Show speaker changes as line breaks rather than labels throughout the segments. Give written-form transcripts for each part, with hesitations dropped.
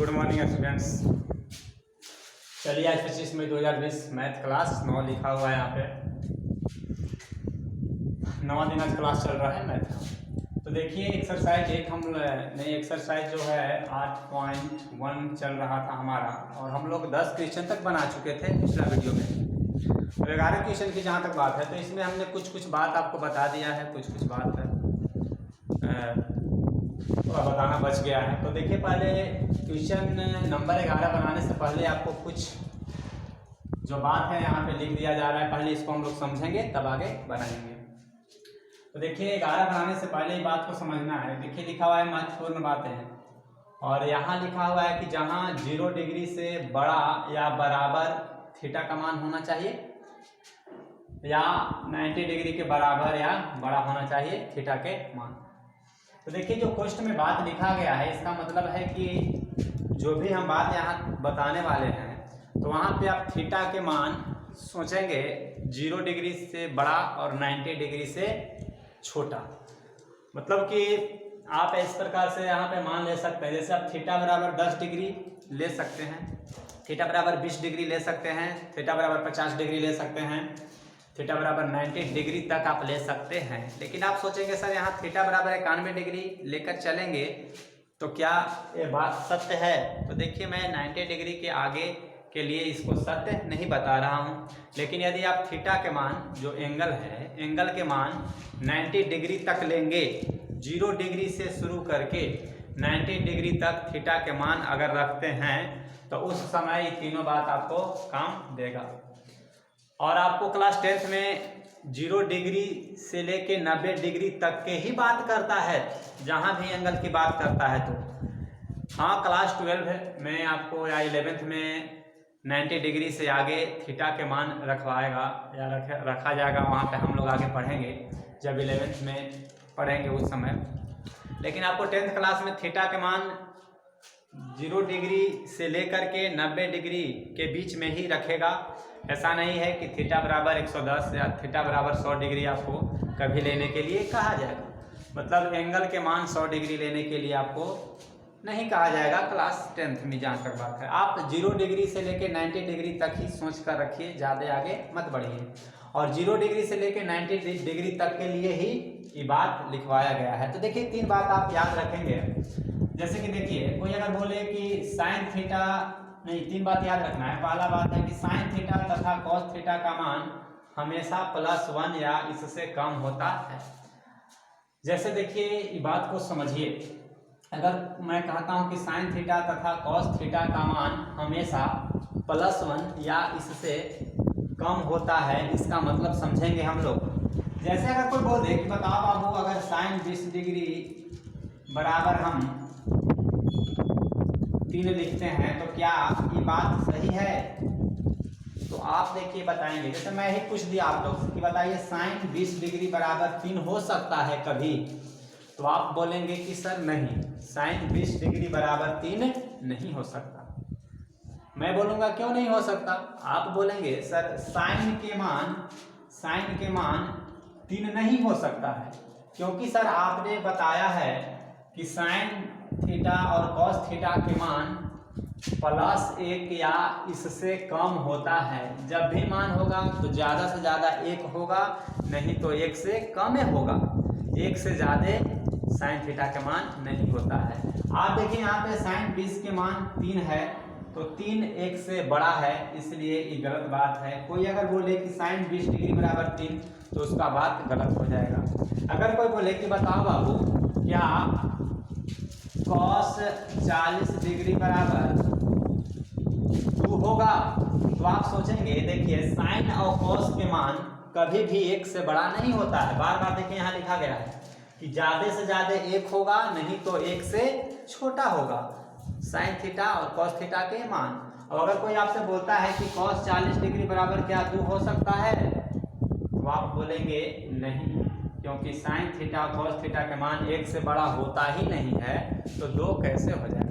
Good morning students. चलिए आज 25 मई 2020 math class 9 लिखा हुआ है यहाँ पे। 9वां दिन आज क्लास चल रहा है मैथ का। तो देखिए एक्सरसाइज एक हम नई एक्सरसाइज जो है 8.1 चल रहा था हमारा, और हम लोग 10 क्वेश्चन तक बना चुके थे पिछला वीडियो में। तो 11 क्वेश्चन की जहाँ तक बात है तो इसमें हमने कुछ बात आपको बता दिया है, कुछ बात है बताना बच गया है। तो देखिए पहले क्वेश्चन नंबर 11 बनाने से पहले आपको कुछ जो बात है यहाँ पे लिख दिया जा रहा है, पहले इसको हम लोग समझेंगे तब आगे बनाएंगे। तो देखिए 11 बनाने से पहले ही बात को समझना है। देखिए लिखा हुआ है महत्वपूर्ण बातें, और यहाँ लिखा हुआ है कि जहाँ 0 डिग्री से बड़ा या बराबर थीटा का मान होना चाहिए, या 90 डिग्री के बराबर या बड़ा होना चाहिए थीटा के मान। तो देखिए जो क्वेश्चन में बात लिखा गया है इसका मतलब है कि जो भी हम बात यहाँ बताने वाले हैं तो वहाँ पे आप थीटा के मान सोचेंगे 0 डिग्री से बड़ा और 90 डिग्री से छोटा। मतलब कि आप इस प्रकार से यहाँ पे मान ले सकते हैं, जैसे आप थीटा बराबर 10 डिग्री ले सकते हैं, थीटा बराबर 20 डिग्री ले सकते हैं, थीटा बराबर 50 डिग्री ले सकते हैं, थीटा बराबर 90 डिग्री तक आप ले सकते हैं। लेकिन आप सोचेंगे सर यहाँ थीटा बराबर 91 डिग्री लेकर चलेंगे तो क्या ये बात सत्य है? तो देखिए मैं 90 डिग्री के आगे के लिए इसको सत्य नहीं बता रहा हूँ, लेकिन यदि आप थीटा के मान जो एंगल है, एंगल के मान 90 डिग्री तक लेंगे, 0 डिग्री से शुरू करके 90 डिग्री तक थीटा के मान अगर रखते हैं तो उस समय ये तीनों बात आपको काम देगा। और आपको क्लास 10th में 0 डिग्री से लेके 90 डिग्री तक के ही बात करता है, जहाँ भी एंगल की बात करता है। तो हाँ क्लास 12 में आपको या 11th में 90 डिग्री से आगे थीटा के मान रखवाएगा या रखा जाएगा, वहाँ पे हम लोग आगे पढ़ेंगे जब 11th में पढ़ेंगे उस समय। लेकिन आपको 10th क्लास में थीटा के मान 0 डिग्री से लेकर के 90 डिग्री के बीच में ही रखेगा। ऐसा नहीं है कि थीटा बराबर 110 या थीटा बराबर 100 डिग्री आपको कभी लेने के लिए कहा जाएगा। मतलब एंगल के मान 100 डिग्री लेने के लिए आपको नहीं कहा जाएगा क्लास 10th में, जहाँ तक बात है। आप 0 डिग्री से लेके 90 डिग्री तक ही सोच कर रखिए, ज़्यादा आगे मत बढ़िए। और 0 डिग्री से लेके 90 डिग्री तक के लिए ही ये बात लिखवाया गया है। तो देखिए 3 बात आप याद रखेंगे। जैसे कि देखिए कोई अगर बोले कि साइन थीटा, नहीं 3 बात याद रखना है। पहला बात है कि साइन थीटा तथा कॉस थीटा का मान हमेशा +1 या इससे कम होता है। जैसे देखिए ये बात को समझिए, अगर मैं कहता हूं कि साइन थीटा तथा कॉस थीटा का मान हमेशा +1 या इससे कम होता है, इसका मतलब समझेंगे हम लोग। जैसे अगर कोई बोल दे कि बताओ बाबू अगर साइन 20 डिग्री बराबर हम 3 लिखते हैं तो क्या ये बात सही है? तो आप देखिए बताएंगे। जैसे मैं ही पूछ दिया आप लोग कि बताइए साइन 20 डिग्री बराबर 3 हो सकता है कभी? तो आप बोलेंगे कि सर नहीं, साइन 20 डिग्री बराबर 3 नहीं हो सकता। मैं बोलूँगा क्यों नहीं हो सकता? आप बोलेंगे सर साइन के मान 3 नहीं हो सकता है, क्योंकि सर आपने बताया है कि साइन थीटा और कॉस थीटा के मान +1 या इससे कम होता है। जब भी मान होगा तो ज़्यादा से ज़्यादा 1 होगा, नहीं तो 1 से कम होगा। 1 से ज़्यादा साइन थीटा का मान नहीं होता है। आप देखिए यहाँ पे साइन 20 के मान 3 है, तो 3 1 से बड़ा है, इसलिए ये गलत बात है। कोई अगर बोले कि साइन 20 डिग्री बराबर 3 तो उसका बात गलत हो जाएगा। अगर कोई बोले कि बताओ बाबू क्या कॉस 40 डिग्री बराबर 2 होगा? तो आप सोचेंगे देखिए साइन और कॉस के मान कभी भी 1 से बड़ा नहीं होता है। बार बार देखिए यहाँ लिखा गया है कि ज़्यादा से ज़्यादा 1 होगा, नहीं तो 1 से छोटा होगा साइन थीटा और कॉस थीटा के मान। और अगर कोई आपसे बोलता है कि कॉस 40 डिग्री बराबर क्या 2 हो सकता है, तो आप बोलेंगे नहीं, क्योंकि साइन थीटा और कॉस थीटा के मान 1 से बड़ा होता ही नहीं है, तो 2 कैसे हो जाएगा?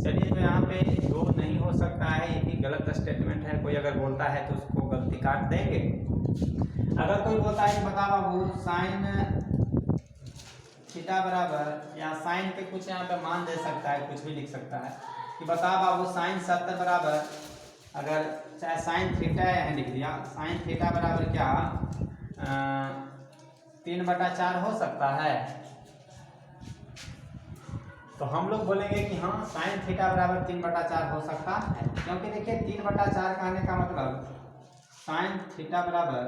चलिए तो यहाँ पे 2 नहीं हो सकता है, ये भी गलत स्टेटमेंट है। कोई अगर बोलता है तो उसको गलती काट देंगे। अगर कोई बोलता है कि बता बाबू साइन थीटा बराबर, या साइन के कुछ यहाँ पे मान दे सकता है, कुछ भी लिख सकता है कि बता बाबू साइन 70 बराबर, अगर चाहे साइन थीटा है लिख दिया, साइन थीटा बराबर क्या 3/4 हो सकता है। तो हम लोग बोलेंगे कि हाँ साइन थीटा बराबर 3/4 हो सकता है, क्योंकि देखिए 3/4 कहने का मतलब साइन थीटा बराबर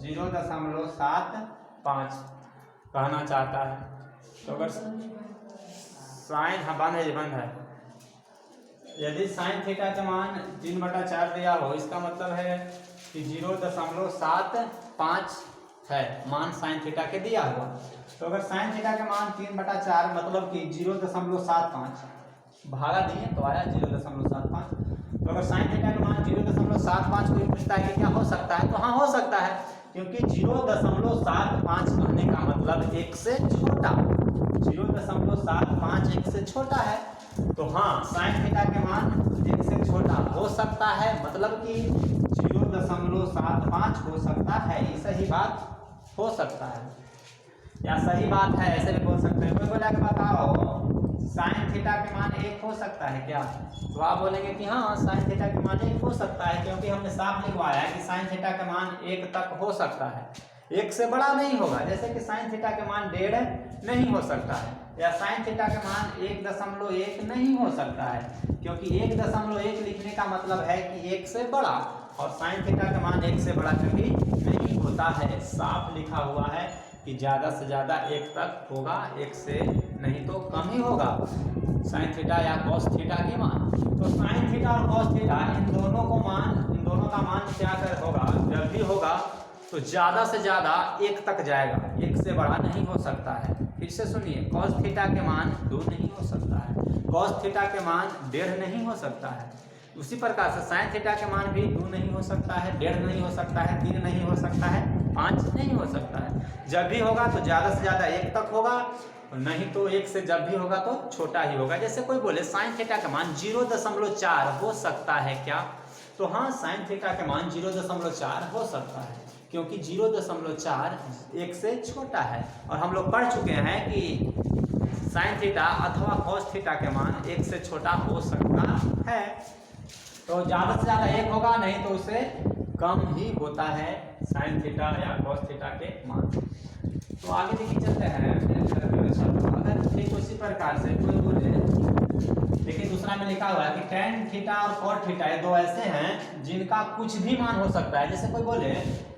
0.75 कहना चाहता है। तो अगर साइन, हाँ बंद है, यदि साइन थीटा का मान 3/4 दिया हो, इसका मतलब है कि 0.75 है मान साइन थीटा के दिया हुआ। तो अगर साइन थीटा का मान 3/4 मतलब कि 0.75 भागा दिए तो आया 0.75। तो अगर साइन थीटा का मान 0.75 कोई पूछता है कि क्या हो सकता है, तो हाँ हो सकता है, क्योंकि 0.75 कहने का मतलब 1 से छोटा, 0.75 1 से छोटा है। तो हाँ साइन थीटा के मान 1 से छोटा हो सकता है, मतलब कि 0.75 हो सकता है। ये सही बात हो सकता है या सही बात है, ऐसे भी बोल सकते हैं। कोई बोला कि बताओ साइन थीटा के मान 1 हो सकता है क्या, तो आप बोलेंगे कि हाँ साइन थीटा के मान 1 हो सकता है, क्योंकि हमने साफ लिखवाया है कि साइन थीटा के मान 1 तक हो सकता है, 1 से बड़ा नहीं होगा। जैसे कि साइन थीटा के मान 1.5 नहीं हो सकता है, या साइन थीटा के मान 1.1 नहीं हो सकता है, क्योंकि 1.1 लिखने का मतलब है कि 1 से बड़ा, और साइन थीटा का मान 1 से बड़ा कभी नहीं होता है। साफ लिखा हुआ है कि ज़्यादा से ज़्यादा 1 तक होगा, 1 से नहीं तो कम ही होगा साइन थीटा या कॉस थीटा के मान। तो साइन थीटा और कॉस थीटा इन दोनों का मान क्या होगा, जब भी होगा तो ज़्यादा से ज़्यादा 1 तक जाएगा, 1 से बड़ा नहीं हो सकता है। फिर से सुनिए, कॉस थीटा के मान 2 नहीं हो सकता है, कॉस थीटा के मान 1.5 नहीं हो सकता है। उसी प्रकार से साइन थीटा के मान भी 2 नहीं हो सकता है, 1.5 नहीं हो सकता है, 3 नहीं हो सकता है, 5 नहीं हो सकता है। जब भी होगा तो ज़्यादा से ज़्यादा 1 तक होगा, नहीं तो 1 से जब भी होगा तो छोटा ही होगा। जैसे कोई बोले साइन थीटा का मान 0.4 हो सकता है क्या, तो हाँ साइन थीटा के मान 0.4 हो सकता है, क्योंकि 0.4 1 से छोटा है। और हम लोग पढ़ चुके हैं कि साइन थीटा अथवा कॉस थीटा के मान 1 से छोटा हो सकता है। तो ज़्यादा से ज़्यादा 1 होगा, नहीं तो उससे कम ही होता है साइन थीटा या कॉस थीटा के मान। तो आगे देखिए चलते हैं। अगर ठीक उसी प्रकार से कोई बोले, देखिए दूसरा में लिखा हुआ है कि टेन थीटा और कॉट थीटा ये दो ऐसे हैं जिनका कुछ भी मान हो सकता है। जैसे कोई बोले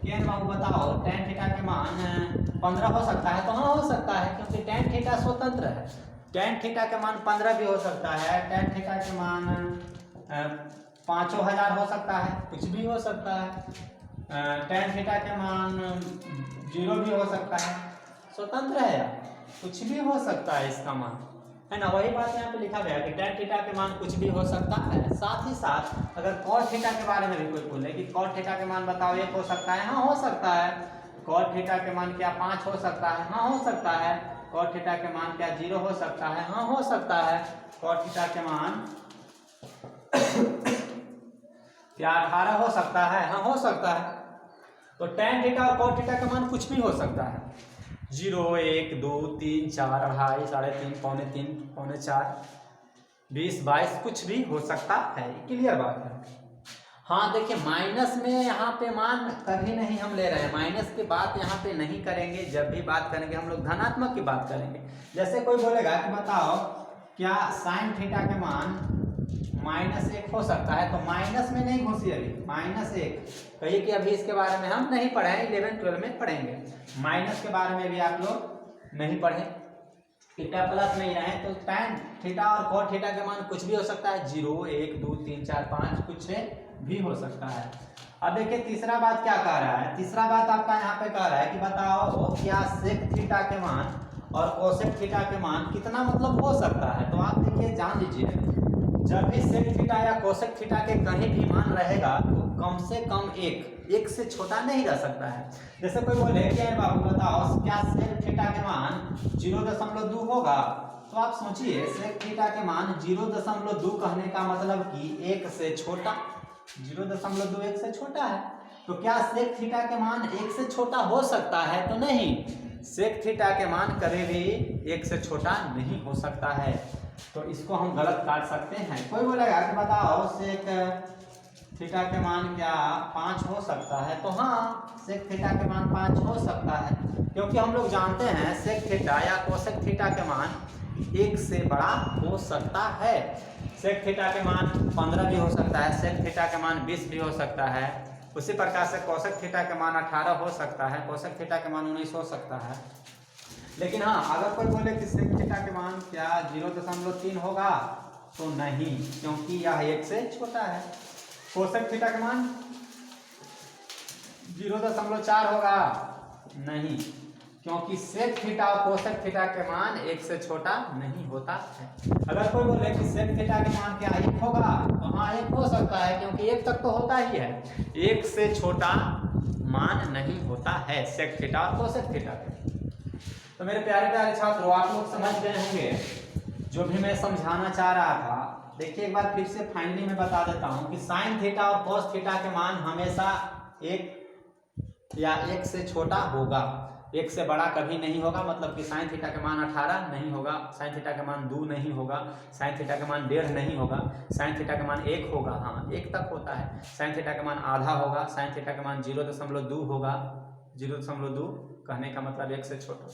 कि बाबू बताओ टेन थीटा के मान 15 हो सकता है, तो हाँ हो सकता है, क्योंकि टेन थीटा स्वतंत्र है। टेन थीटा के मान 15 भी हो सकता है, टेन थीटा के मान 5,000 हो सकता है, कुछ भी हो सकता है। टेन थीटा के मान 0 भी हो सकता है, स्वतंत्र है यार, कुछ भी हो सकता है इसका मान, है ना। वही बात यहाँ पे लिखा गया कि टेन थीटा के मान कुछ भी हो सकता है। साथ ही साथ अगर कॉट थीटा के बारे में भी कोई बोले कि कॉट थीटा के मान बताओ 1 हो सकता है, हाँ हो सकता है। कॉट थीटा के मान क्या 5 हो सकता है, हाँ हो सकता है। कॉट थीटा के मान क्या 0 हो सकता है, हाँ हो सकता है। कॉट थीटा के मान क्या 18 हो सकता है, हाँ हो सकता है। तो टेन थीटा और कॉट थीटा का मान कुछ भी हो सकता है, 0, 1, 2, 3, 4, 2.5, 3.5, पौने 3, पौने 4, 20, 22 कुछ भी हो सकता है। क्लियर बात है। हाँ देखिए माइनस में यहाँ पे मान कभी नहीं हम ले रहे हैं, माइनस की बात यहाँ पे नहीं करेंगे। जब भी बात करेंगे हम लोग धनात्मक की बात करेंगे। जैसे कोई बोलेगा कि बताओ क्या साइन थीटा के मान -1 हो सकता है, तो माइनस में नहीं घुसी अभी, -1 कहिए कि अभी इसके बारे में हम नहीं पढ़े हैं, 11, 12 में पढ़ेंगे। माइनस के बारे में भी आप लोग नहीं पढ़े, थीटा प्लस में ही रहे, तो टेन थीटा और कॉट थीटा के मान कुछ भी हो सकता है, 0, 1, 2, 3, 4, 5 कुछ भी हो सकता है। अब देखिए तीसरा बात क्या कह रहा है। तीसरा बात आपका यहाँ पे कह रहा है कि बताओ क्या सेक थीटा के मान और कोसेक थीटा के मान कितना मतलब हो सकता है। तो आप देखिए जान लीजिए, जब भी सेक थीटा या कोसेक थीटा के कहीं भी मान रहेगा तो कम से कम 1 से छोटा नहीं रह सकता है। जैसे कोई बोले क्या बाबू बताओ क्या सेक थीटा के मान 0.2 होगा, तो आप सोचिए सेक थीटा के मान 0.2 कहने का मतलब कि 1 से छोटा, 0.2 1 से छोटा है। तो क्या सेक थीटा के मान 1 से छोटा हो सकता है, तो नहीं, सेक थीटा के मान कभी भी 1 से छोटा नहीं हो सकता है। तो इसको हम गलत काट सकते हैं। कोई बोलेगा कि बताओ सेक थीटा के मान क्या 5 हो सकता है? तो हाँ, सेक थीटा के मान 5 हो सकता है, क्योंकि हम लोग जानते हैं सेक थीटा या कोसेक थीटा के मान 1 से बड़ा हो सकता है। सेक थीटा के मान 15 भी हो सकता है, सेक थीटा के मान 20 भी हो सकता है। उसी प्रकार से कोसेक थीटा के मान 18 हो सकता है, कोसेक थीटा के मान 19 हो सकता है। लेकिन हाँ, अगर कोई बोले कि सेक थीटा के मान क्या 0.3 होगा, तो नहीं, क्योंकि यह 1 से छोटा है। कोसेक थीटा के मान 0.4 होगा, नहीं, क्योंकि सेक थीटा और कोसेक थीटा के मान 1 से छोटा नहीं होता है। अगर कोई बोले कि सेक थीटा के मान क्या 1 होगा, तो हाँ 1 हो सकता है, क्योंकि 1 तक तो होता ही है। 1 से छोटा मान नहीं होता है सेक थीटा और कोसेक थीटा के। तो मेरे प्यारे प्यारे छात्रों, आप लोग समझ गए होंगे जो भी मैं समझाना चाह रहा था। देखिए, एक बार फिर से फाइनली मैं बता देता हूँ कि साइन थीटा और कॉस थीटा के मान हमेशा 1 या 1 से छोटा होगा, 1 से बड़ा कभी नहीं होगा। मतलब कि साइन थीटा के मान 18 नहीं होगा, साइन थीटा के मान 2 नहीं होगा, साइन थीटा के मान 1.5 नहीं होगा, साइन थीटा के मान 1 होगा, हाँ 1 तक होता है। साइन थीटा के मान आधा होगा, साइन थीटा के मान 0.2 होगा, 0.2 कहने का मतलब 1 से छोटा।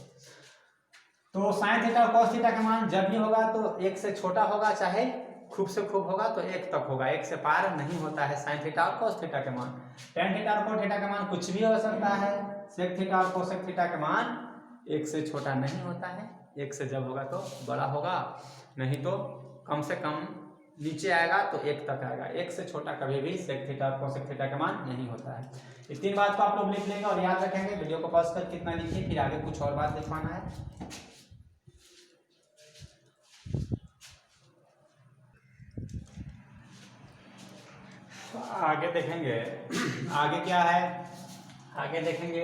तो साइन थीटा और कॉस थीटा का मान जब भी होगा तो 1 से छोटा होगा, चाहे खूब से खूब होगा तो 1 तक होगा, 1 से पार नहीं होता है साइन थीटा और कॉस थीटा के मान। टेन थीटा और कोट थीटा का मान कुछ भी हो सकता है, सेक थीटा और कोसेक थीटा का मान 1 से छोटा नहीं होता है, 1 से जब होगा तो बड़ा होगा, नहीं तो कम से कम नीचे आएगा तो 1 तक आएगा। 1 से छोटा कभी भी सेक थीटा और कोसेक थीटा का मान नहीं होता है। इस 3 बात को आप लोग लिख लेंगे और याद रखेंगे। वीडियो को पॉज कर कितना लिखिए, फिर आगे कुछ और बात लिखवाना है। आगे देखेंगे, आगे क्या है, आगे देखेंगे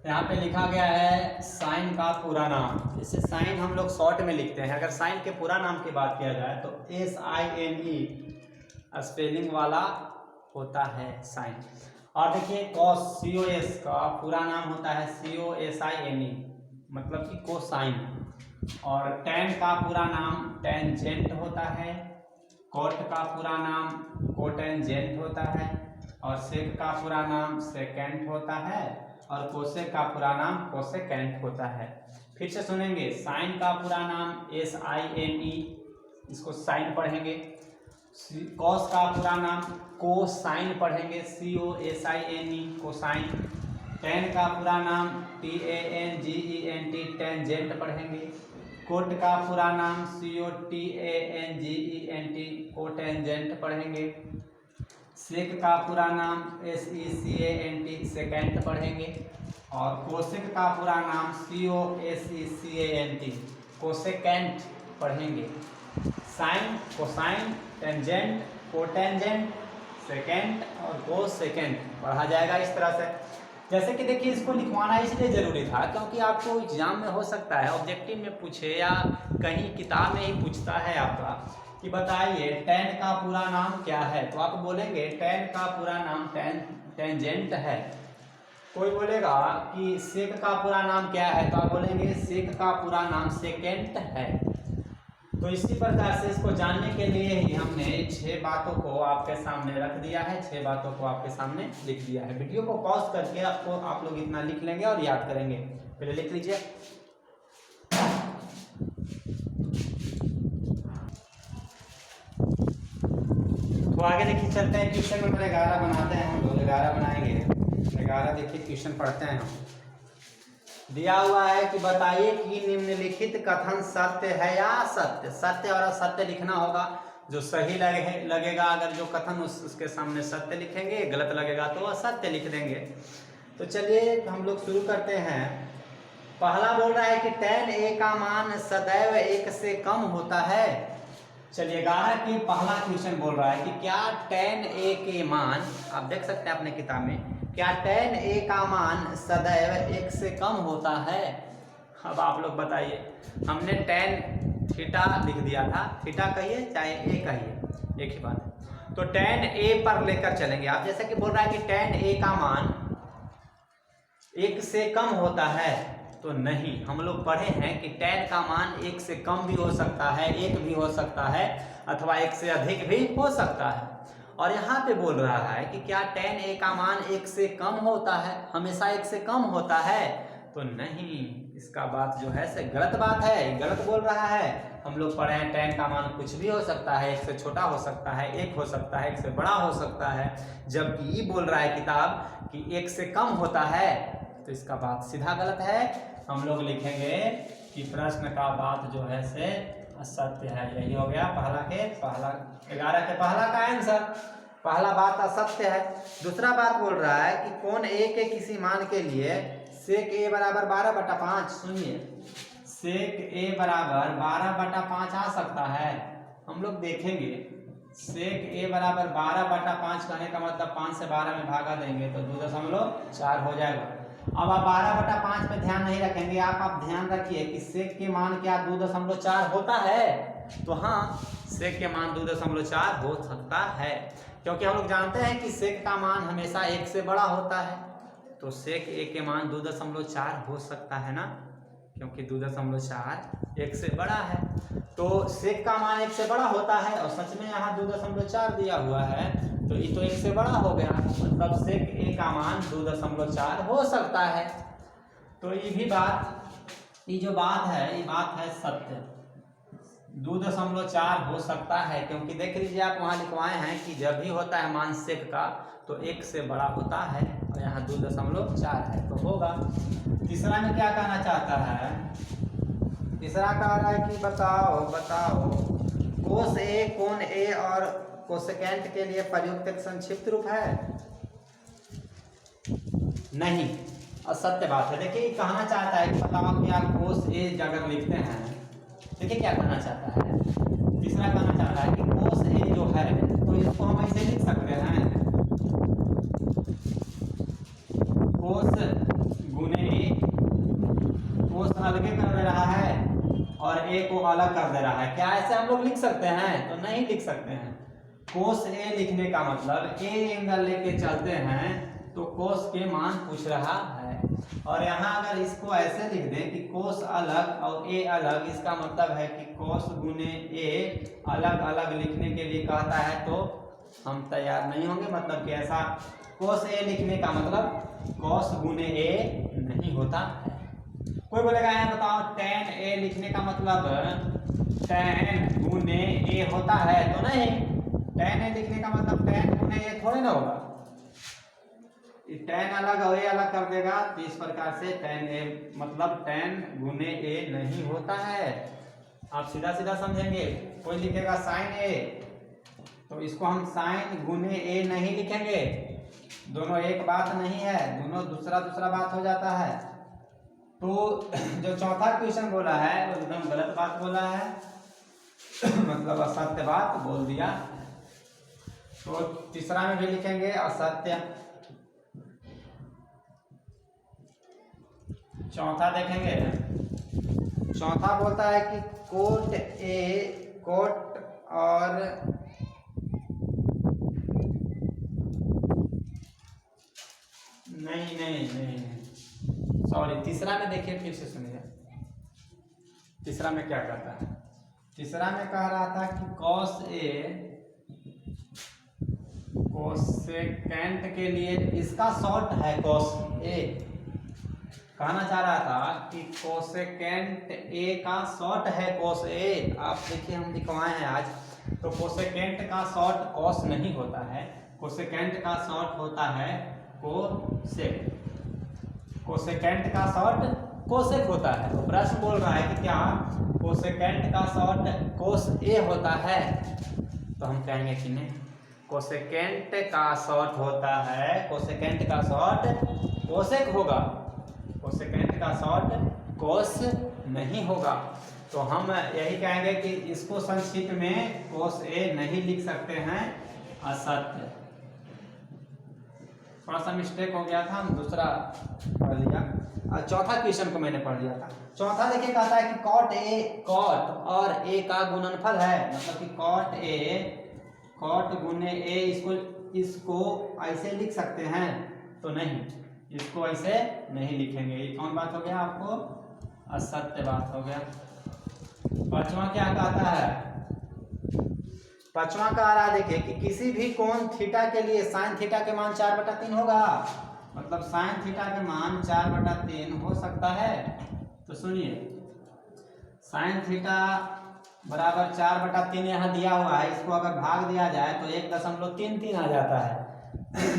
यहाँ पे लिखा गया है साइन का पूरा नाम। इसे साइन हम लोग शॉर्ट में लिखते हैं। अगर साइन के पूरा नाम की बात किया जाए तो SINE स्पेलिंग वाला होता है साइन। और देखिए कॉस COS का पूरा नाम होता है COSINE, मतलब कि कोसाइन। और टेन का पूरा नाम टेंजेंट होता है, कोट का पूरा नाम कोटेंजेंट होता है, और सेक का पूरा नाम सेकेंट होता है, और कोसेक का पूरा नाम कोसेकेंट होता है। फिर से सुनेंगे, साइन का पूरा नाम SINE, इसको साइन पढ़ेंगे। कॉस का पूरा नाम कोसाइन पढ़ेंगे, COSINE कोसाइन। टेन का पूरा नाम TANGENT टेंजेंट पढ़ेंगे। कोट का पूरा नाम COTANGENT कोटेंजेंट पढ़ेंगे। सेक का पूरा नाम SECANT सेकेंट पढ़ेंगे। और कोसेक का पूरा नाम COSECANT कोसेकेंट पढ़ेंगे। Sine, cosine, tangent, cotangent, secant और कोसेकेंट पढ़ा जाएगा इस तरह से। जैसे कि देखिए, इसको लिखवाना इसलिए जरूरी था क्योंकि आपको एग्जाम में हो सकता है ऑब्जेक्टिव में पूछे या कहीं किताब में ही पूछता है आपका कि बताइए टेन का पूरा नाम क्या है, तो आप बोलेंगे टेन का पूरा नाम टेंजेंट है। कोई बोलेगा कि सेक का पूरा नाम क्या है, तो आप बोलेंगे सेक का पूरा नाम सेकेंट है। तो इसी प्रकार से इसको जानने के लिए ही हमने 6 बातों को आपके सामने रख दिया है, 6 बातों को आपके सामने लिख दिया है। वीडियो को पॉज करके आप लोग इतना लिख लेंगे और याद करेंगे। पहले लिख लीजिए। तो आगे देखिए चलते हैं क्वेश्चन नंबर 11 बनाते हैं। हम लोग 11 बनाएंगे। 11 देखिए क्वेश्चन पढ़ते हैं हम। दिया हुआ है कि बताइए कि निम्नलिखित कथन सत्य है या असत्य। सत्य और असत्य लिखना होगा। जो सही लगेगा अगर जो कथन उसके सामने सत्य लिखेंगे, गलत लगेगा तो असत्य लिख देंगे। तो चलिए हम लोग शुरू करते हैं। पहला बोल रहा है कि tan a का मान सदैव 1 से कम होता है। चलिए 11 की पहला क्वेश्चन बोल रहा है कि क्या tan a के मान, आप देख सकते हैं अपने किताब में, क्या tan a का मान सदैव 1 से कम होता है। अब आप लोग बताइए, हमने tan थीटा लिख दिया था, थीटा कहिए चाहे a कहिए एक ही बात है। तो tan a पर लेकर चलेंगे आप। जैसे कि बोल रहा है कि tan a का मान 1 से कम होता है, तो नहीं, हम लोग पढ़े हैं कि tan का मान 1 से कम भी हो सकता है, 1 भी हो सकता है, अथवा 1 से अधिक भी हो सकता है। और यहाँ पे बोल रहा है कि क्या tan a का मान 1 से कम होता है, हमेशा 1 से कम होता है, तो नहीं, इसका बात जो है से गलत बात है, गलत बोल रहा है। हम लोग पढ़े हैं tan का मान कुछ भी हो सकता है, 1 से छोटा हो सकता है, 1 हो सकता है, 1 से बड़ा हो सकता है, जबकि ये बोल रहा है किताब कि 1 से कम होता है, तो इसका बात सीधा गलत है। हम लोग लिखेंगे कि प्रश्न का बात जो है से असत्य है। यही हो गया पहला 11 के पहला का आंसर। पहला बात असत्य है। दूसरा बात बोल रहा है कि कोण ए के किसी मान के लिए सेक ए बराबर 12/5, सुनिए, सेक ए बराबर 12/5 आ सकता है। हम लोग देखेंगे सेक ए बराबर 12/5 कहने का मतलब 5 से 12 में भागा देंगे तो 2.4 हो जाएगा। अब आप 12/5 पे ध्यान नहीं रखेंगे, आप ध्यान रखिए कि सेक के मान क्या 2.4 होता है, तो हाँ, सेक के मान 2.4 हो सकता है, क्योंकि हम लोग जानते हैं कि सेक का मान हमेशा 1 से बड़ा होता है, तो सेक ए के मान 2.4 हो सकता है ना, क्योंकि 2.4 1 से बड़ा है, तो सेक का मान 1 से बड़ा होता है, और सच में यहाँ 2.4 दिया हुआ है, तो ये तो 1 से बड़ा हो गया, मतलब सेक ए का मान 2.4 हो सकता है। तो ये भी बात, ये जो बात है, ये बात है सत्य, 2.4 हो सकता है, क्योंकि देख लीजिए आप वहाँ लिखवाए हैं कि जब भी होता है मान सेक का तो 1 से बड़ा होता है, और यहाँ 2.4 है, तो होगा। तीसरा में क्या कहना चाहता है, तीसरा कह रहा है कि बताओ कोस ए, कोण ए और कोसेकेंट के लिए प्रयुक्त एक संक्षिप्त रूप है। नहीं, असत्य बात है। देखिए कहना चाहता है कि बताओ क्या कोस ए अगर लिखते हैं, देखिए क्या कहना चाहता है, तीसरा कहना चाहता है कि कोस ए जो है तो इसको हम ऐसे लिख सकते हैं, कोस गुने ए, कोस अलग कर दे रहा है और ए को अलग कर दे रहा है, क्या ऐसे हम लोग लिख सकते हैं? तो नहीं लिख सकते हैं। कोस ए लिखने का मतलब ए एंगल लेके चलते हैं तो कोस के मान पूछ रहा है, और यहाँ अगर इसको ऐसे लिख दें कि कोस अलग और ए अलग, इसका मतलब है कि कोस गुने ए अलग अलग लिखने के लिए कहता है, तो हम तैयार नहीं होंगे। मतलब कि ऐसा कोस ए लिखने का मतलब कोस गुने ए नहीं होता है। कोई बोलेगा यहाँ बताओ tan ए लिखने का मतलब tan गुने ए होता है, तो नहीं, tan ए लिखने का मतलब tan गुने ए थोड़े ना होगा, tan अलग और ए अलग कर देगा, तो इस प्रकार से tan ए मतलब tan गुने ए नहीं होता है। आप सीधा सीधा समझेंगे। कोई लिखेगा sin ए, तो इसको हम sin गुने ए नहीं लिखेंगे, दोनों एक बात नहीं है, दोनों दूसरा बात हो जाता है। तो जो चौथा क्वेश्चन बोला है वो एकदम गलत बात बोला है, मतलब असत्य बात बोल दिया। तो तीसरा में भी लिखेंगे असत्य। चौथा देखेंगे, चौथा बोलता है कि कोट ए, कोट और नहीं, सॉरी, तीसरा में देखिए, फिर से सुनिए, तीसरा में क्या कहता है। तीसरा में कह रहा था कि कॉस ए कोसेकेंट के लिए इसका शॉर्ट है कॉस ए, कहना चाह रहा था कि कोसेकेंट ए का शॉर्ट है कॉस ए। आप देखिए हम लिखवाए हैं आज, तो कोसेकेंट का शॉर्ट कॉस नहीं होता है, कोसेकेंट का शॉर्ट होता है कोसेक, कोसेकेंट का शॉर्ट कोसेक होता है। तो प्रश्न बोल रहा है कि क्या कोसेकेंट का शॉर्ट कोस ए होता है, तो हम कहेंगे कि नहीं, कोसेकेंट का शॉर्ट होता है, कोसेकेंट का शॉर्ट कोसेक होगा, कोसेकेंट का शॉर्ट कोस नहीं होगा। तो हम यही कहेंगे कि इसको संक्षिप्त में कोस ए नहीं लिख सकते हैं, असत्य। थोड़ा सा मिस्टेक हो गया था, हम दूसरा पढ़ लिया, चौथा क्वेश्चन को मैंने पढ़ लिया था। चौथा देखिए कहता है कि कॉट ए, कॉट और ए का गुणनफल है, मतलब कि कॉट ए, कॉट गुने ए, इसको ऐसे लिख सकते हैं, तो नहीं, इसको ऐसे नहीं लिखेंगे। ये कौन बात हो गया आपको? असत्य बात हो गया। पांचवा क्या कहता है? पांचवा कह रहा है देखिए कि किसी भी कोण थीटा के लिए साइन थीटा के मान 4/3 होगा। मतलब साइन थीटा के मान 4/3 हो सकता है। तो सुनिए, साइन थीटा बराबर 4/3 यहाँ दिया हुआ है। इसको अगर भाग दिया जाए तो 1.33 आ जाता है।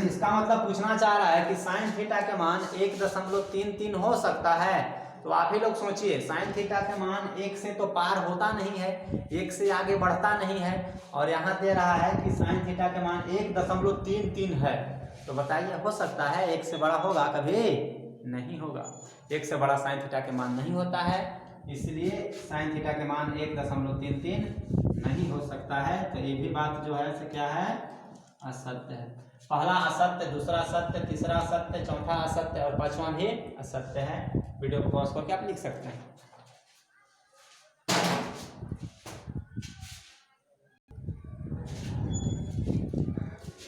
इसका मतलब पूछना चाह रहा है कि साइन थीटा के मान 1.33 हो सकता है। तो आप ही लोग सोचिए, साइन थीटा के मान 1 से तो पार होता नहीं है, 1 से आगे बढ़ता नहीं है, और यहाँ दे रहा है कि साइन थीटा के मान 1.33 है। तो बताइए, हो सकता है 1 से बड़ा होगा? कभी नहीं होगा। 1 से बड़ा साइन थीटा के मान नहीं होता है, इसलिए साइन थीटा के मान 1.33 नहीं हो सकता है। तो ये भी बात जो है क्या है? असत्य है। पहला असत्य, दूसरा सत्य, तीसरा असत्य, चौथा असत्य और पांचवा भी असत्य है। वीडियो को पॉज करके आप लिख सकते हैं।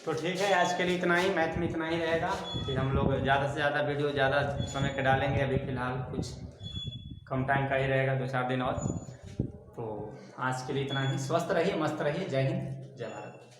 तो ठीक है, आज के लिए इतना ही। मैथ में इतना ही रहेगा। फिर हम लोग ज़्यादा से ज़्यादा वीडियो ज़्यादा समय के डालेंगे। अभी फिलहाल कुछ कम टाइम का ही रहेगा, 2-4 दिन और। तो आज के लिए इतना ही। स्वस्थ रहिए, मस्त रहिए। जय हिंद, जय भारत।